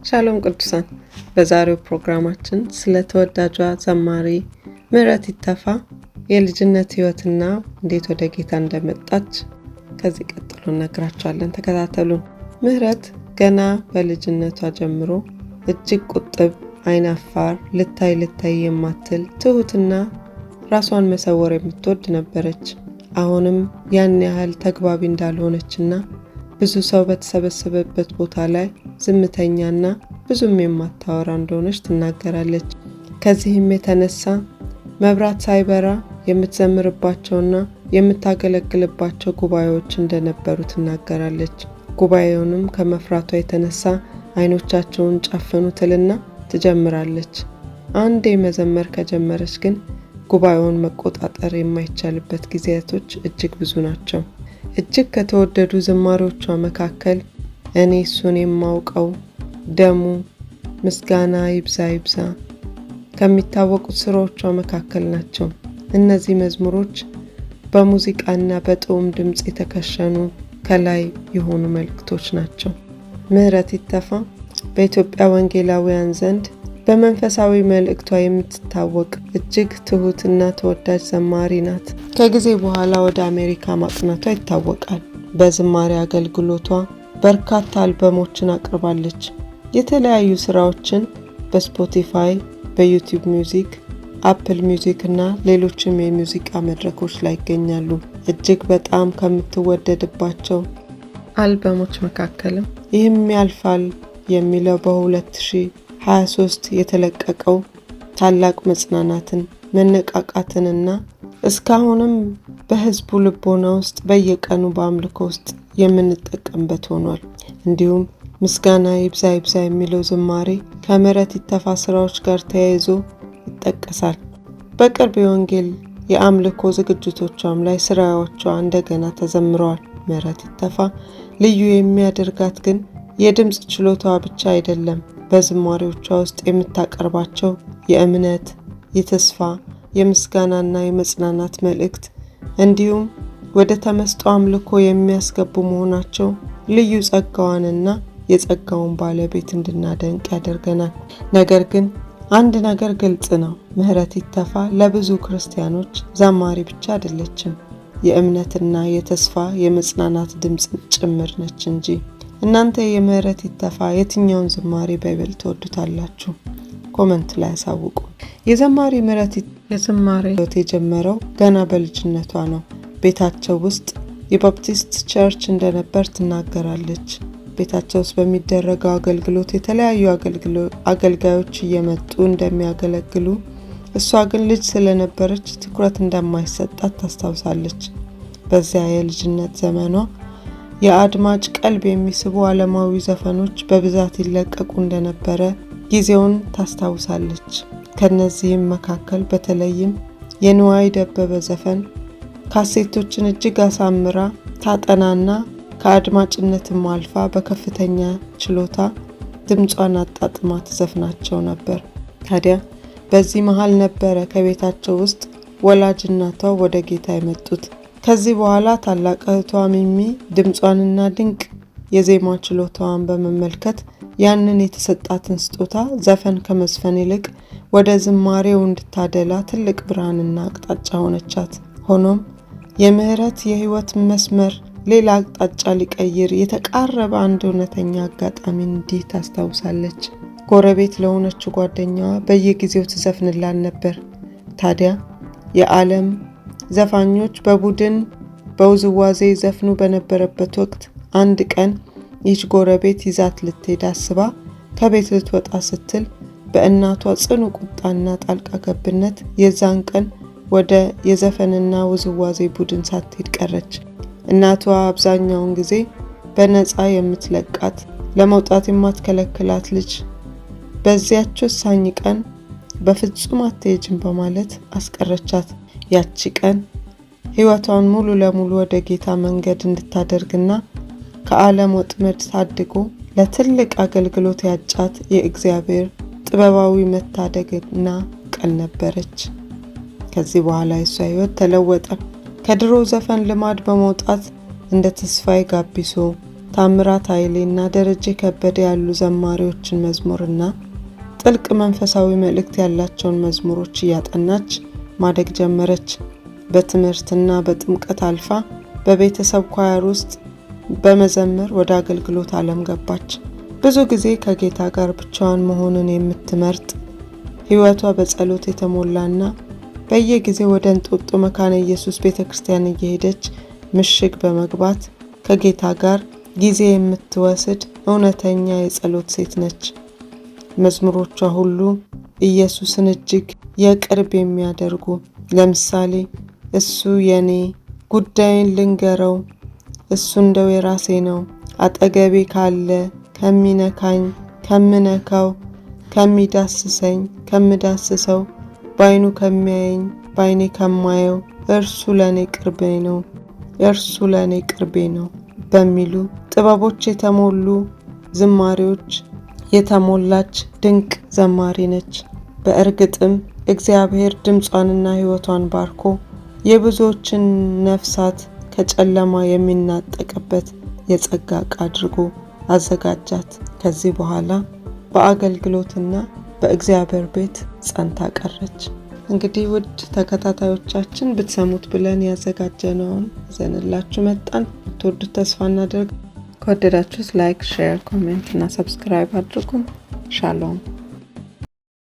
ሻሎም ቅዱሳን፣ በዛሬው ፕሮግራማችን ስለ ተወዳጇ ዘማሪ ምህረት ይተፋ የልጅነት ህይወትና እንዴት ወደ ጌታ እንደመጣች ከዚህ ቀጥሎ እነግራችኋለን። ተከታተሉን። ምህረት ገና በልጅነቷ ጀምሮ እጅግ ቁጥብ፣ አይናፋር፣ ልታይ የማትል ትሁትና ራሷን መሰወር የምትወድ ነበረች። አሁንም ያን ያህል ተግባቢ እንዳልሆነችና ብዙ ሰው በተሰበሰበበት ቦታ ላይ ዝምተኛና ብዙም የማታወራ እንደሆነች ትናገራለች። ከዚህም የተነሳ መብራት ሳይበራ የምትዘምርባቸውና የምታገለግልባቸው ጉባኤዎች እንደነበሩ ትናገራለች። ጉባኤውንም ከመፍራቷ የተነሳ አይኖቻቸውን ጨፈኑ ትልና ትጀምራለች። አንዴ መዘመር ከጀመረች ግን ጉባኤውን መቆጣጠር የማይቻልበት ጊዜያቶች እጅግ ብዙ ናቸው። እጅግ ከተወደዱ ዝማሬዎቿ መካከል እኔ እሱን የማውቀው፣ ደሙ፣ ምስጋና ይብዛ ከሚታወቁት ስራዎቿ መካከል ናቸው። እነዚህ መዝሙሮች በሙዚቃና በጥዑም ድምጽ የተከሸኑ ከላይ የሆኑ መልእክቶች ናቸው። ምህረት ይተፋ በኢትዮጵያ ወንጌላውያን ዘንድ በመንፈሳዊ መልእክቷ የምትታወቅ እጅግ ትሁትና ተወዳጅ ዘማሪ ናት። ከጊዜ በኋላ ወደ አሜሪካ ማቅናቷ ይታወቃል። በዝማሬ አገልግሎቷ በርካታ አልበሞችን አቅርባለች። የተለያዩ ስራዎችን በስፖቲፋይ፣ በዩቲዩብ ሚውዚክ፣ አፕል ሚውዚክ እና ሌሎችም የሙዚቃ መድረኮች ላይ ይገኛሉ። እጅግ በጣም ከምትወደድባቸው አልበሞች መካከልም ይህም ያልፋል የሚለው በ2023 የተለቀቀው ታላቅ መጽናናትን፣ መነቃቃትንና እስካሁንም በህዝቡ ልቦና ውስጥ በየቀኑ በአምልኮ ውስጥ የምንጠቀምበት ሆኗል። እንዲሁም ምስጋና ይብዛ የሚለው ዝማሬ ከምህረት ይተፋ ስራዎች ጋር ተያይዞ ይጠቀሳል። በቅርብ የወንጌል የአምልኮ ዝግጅቶቿም ላይ ስራዎቿ እንደገና ተዘምረዋል። ምህረት ይተፋ ልዩ የሚያደርጋት ግን የድምጽ ችሎታዋ ብቻ አይደለም። በዝማሬዎቿ ውስጥ የምታቀርባቸው የእምነት፣ የተስፋ፣ የምስጋናና የመጽናናት መልእክት እንዲሁም ወደ ተመስጦ አምልኮ የሚያስገቡ መሆናቸው ልዩ ጸጋዋንና የጸጋውን ባለቤት እንድናደንቅ ያደርገናል። ነገር ግን አንድ ነገር ግልጽ ነው። ምህረት ይተፋ ለብዙ ክርስቲያኖች ዘማሪ ብቻ አይደለችም፣ የእምነትና የተስፋ የመጽናናት ድምጽ ጭምር ነች እንጂ። እናንተ የምህረት ይተፋ የትኛውን ዝማሬ በይበልጥ ትወዱታላችሁ? ኮሜንት ላይ አሳውቁ። የዘማሪ ምህረት የዝማሬ ህይወት የጀመረው ገና በልጅነቷ ነው። ቤታቸው ውስጥ የባፕቲስት ቸርች እንደነበር ትናገራለች። ቤታቸው ውስጥ በሚደረገው አገልግሎት የተለያዩ አገልጋዮች እየመጡ እንደሚያገለግሉ፣ እሷ ግን ልጅ ስለነበረች ትኩረት እንደማይሰጣት ታስታውሳለች። በዚያ የልጅነት ዘመኗ የአድማጭ ቀልብ የሚስቡ ዓለማዊ ዘፈኖች በብዛት ይለቀቁ እንደነበረ ጊዜውን ታስታውሳለች። ከነዚህም መካከል በተለይም የንዋይ ደበበ ዘፈን ካሴቶችን እጅግ አሳምራ ታጠናና ከአድማጭነትም አልፋ በከፍተኛ ችሎታ ድምጿን አጣጥማ ትዘፍናቸው ነበር። ታዲያ በዚህ መሃል ነበረ ከቤታቸው ውስጥ ወላጅ እናቷ ወደ ጌታ የመጡት። ከዚህ በኋላ ታላቅ እህቷ ሚሚ ድምጿንና ድንቅ የዜማ ችሎታዋን በመመልከት ያንን የተሰጣትን ስጦታ ዘፈን ከመዝፈን ይልቅ ወደ ዝማሬው እንድታደላ ትልቅ ብርሃንና አቅጣጫ ሆነቻት። ሆኖም የምህረት የህይወት መስመር ሌላ አቅጣጫ ሊቀይር የተቃረበ አንድ እውነተኛ አጋጣሚ እንዲህ ታስታውሳለች። ጎረቤት ለሆነችው ጓደኛዋ በየጊዜው ትዘፍንላት ነበር። ታዲያ የዓለም ዘፋኞች በቡድን በውዝዋዜ ዘፍኑ በነበረበት ወቅት አንድ ቀን ይህች ጎረቤት ይዛት ልትሄድ አስባ ከቤት ልትወጣ ስትል በእናቷ ጽኑ ቁጣና ጣልቃ ገብነት የዛን ቀን ወደ የዘፈንና ውዝዋዜ ቡድን ሳትሄድ ቀረች። እናቷ አብዛኛውን ጊዜ በነፃ የምትለቃት ለመውጣት የማትከለክላት ልጅ በዚያች ወሳኝ ቀን በፍጹም አትሄጂም በማለት አስቀረቻት። ያቺ ቀን ህይወቷን ሙሉ ለሙሉ ወደ ጌታ መንገድ እንድታደርግና ከዓለም ወጥመድ ታድጎ ለትልቅ አገልግሎት ያጫት የእግዚአብሔር ጥበባዊ መታደግና ቀን ነበረች። ከዚህ በኋላ የሷ ህይወት ተለወጠ። ከድሮ ዘፈን ልማድ በመውጣት እንደ ተስፋዬ ጋቢሶ፣ ታምራት ኃይሌና ደረጀ ከበደ ያሉ ዘማሪዎችን መዝሙርና ጥልቅ መንፈሳዊ መልእክት ያላቸውን መዝሙሮች እያጠናች ማደግ ጀመረች። በትምህርትና በጥምቀት አልፋ በቤተሰብ ኳየር ውስጥ በመዘመር ወደ አገልግሎት ዓለም ገባች። ብዙ ጊዜ ከጌታ ጋር ብቻዋን መሆንን የምትመርጥ፣ ሕይወቷ በጸሎት የተሞላና በየጊዜው ወደ እንጦጦ መካነ ኢየሱስ ቤተክርስቲያን እየሄደች ምሽግ በመግባት ከጌታ ጋር ጊዜ የምትወስድ እውነተኛ የጸሎት ሴት ነች። መዝሙሮቿ ሁሉ ኢየሱስን እጅግ የቅርብ የሚያደርጉ፣ ለምሳሌ እሱ የኔ፣ ጉዳይን ልንገረው፣ እሱ እንደው የራሴ ነው፣ አጠገቤ ካለ፣ ከሚነካኝ፣ ከምነካው፣ ከሚዳስሰኝ፣ ከምዳስሰው፣ ባይኑ ከሚያየኝ፣ ባይኔ ከማየው፣ እርሱ ለኔ ቅርቤ ነው፣ እርሱ ለኔ ቅርቤ ነው በሚሉ ጥበቦች የተሞሉ ዝማሬዎች የተሞላች ድንቅ ዘማሪ ነች። በእርግጥም እግዚአብሔር ድምጿንና ሕይወቷን ባርኮ የብዙዎችን ነፍሳት ከጨለማ የሚናጠቅበት የጸጋ ዕቃ አድርጎ አዘጋጃት። ከዚህ በኋላ በአገልግሎትና በእግዚአብሔር ቤት ጸንታ ቀረች። እንግዲህ ውድ ተከታታዮቻችን ብትሰሙት ብለን ያዘጋጀነውን ይዘንላችሁ መጣን። ትወዱት ተስፋ እናደርግ። ከወደዳችሁት ላይክ፣ ሼር፣ ኮሜንት እና ሰብስክራይብ አድርጉን። ሻሎም